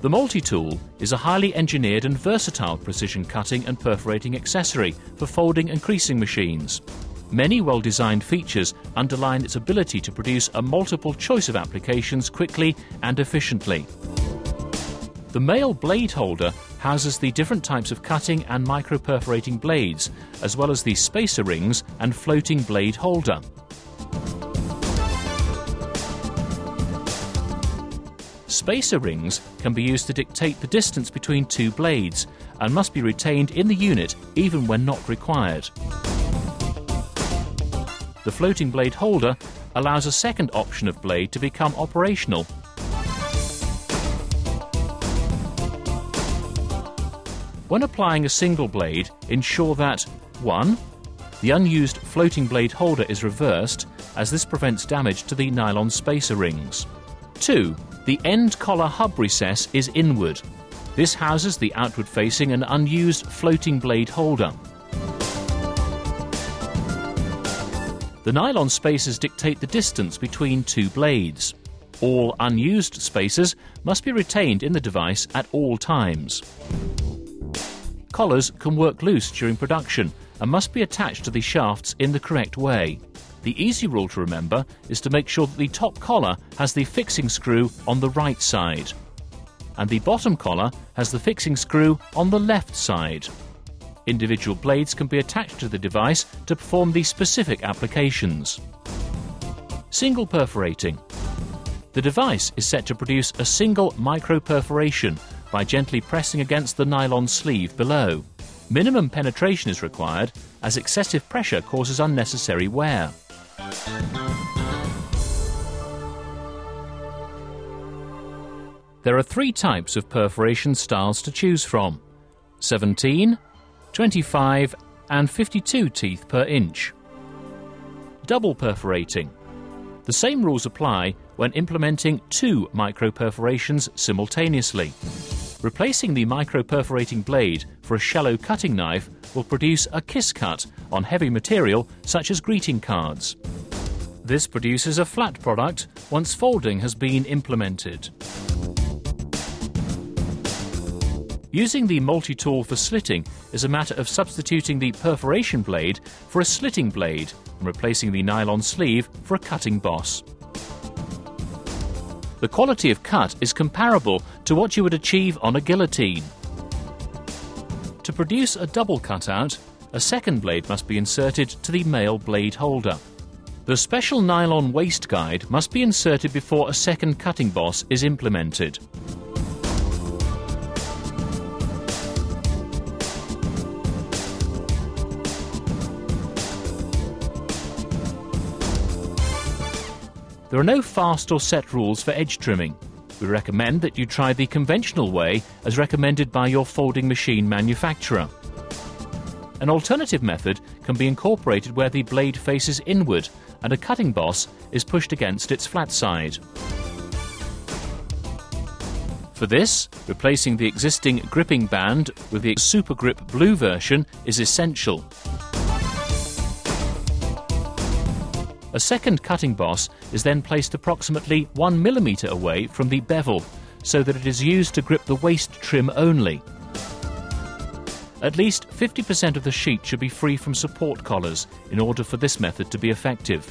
The multi-tool is a highly engineered and versatile precision cutting and perforating accessory for folding and creasing machines. Many well-designed features underline its ability to produce a multiple choice of applications quickly and efficiently. The male blade holder houses the different types of cutting and micro-perforating blades, as well as the spacer rings and floating blade holder. Spacer rings can be used to dictate the distance between two blades and must be retained in the unit even when not required. The floating blade holder allows a second option of blade to become operational. When applying a single blade, ensure that 1. The unused floating blade holder is reversed, as this prevents damage to the nylon spacer rings. 2. The end collar hub recess is inward. This houses the outward-facing and unused floating blade holder. The nylon spacers dictate the distance between two blades. All unused spacers must be retained in the device at all times. Collars can work loose during production and must be attached to the shafts in the correct way. The easy rule to remember is to make sure that the top collar has the fixing screw on the right side, and the bottom collar has the fixing screw on the left side. Individual blades can be attached to the device to perform the specific applications. Single perforating. The device is set to produce a single micro-perforation by gently pressing against the nylon sleeve below. Minimum penetration is required, as excessive pressure causes unnecessary wear. There are 3 types of perforation styles to choose from: 17, 25 and 52 teeth per inch. Double perforating. The same rules apply when implementing 2 micro-perforations simultaneously. Replacing the micro-perforating blade for a shallow cutting knife will produce a kiss cut on heavy material such as greeting cards. This produces a flat product once folding has been implemented. Using the multi-tool for slitting is a matter of substituting the perforation blade for a slitting blade and replacing the nylon sleeve for a cutting boss. The quality of cut is comparable to what you would achieve on a guillotine. To produce a double cutout, a second blade must be inserted to the male blade holder. The special nylon waste guide must be inserted before a second cutting boss is implemented. There are no fast or set rules for edge trimming. We recommend that you try the conventional way as recommended by your folding machine manufacturer. An alternative method can be incorporated where the blade faces inward and a cutting boss is pushed against its flat side. For this, replacing the existing gripping band with the Super Grip Blue version is essential. A second cutting boss is then placed approximately 1 mm away from the bevel, so that it is used to grip the waist trim only. At least 50% of the sheet should be free from support collars in order for this method to be effective.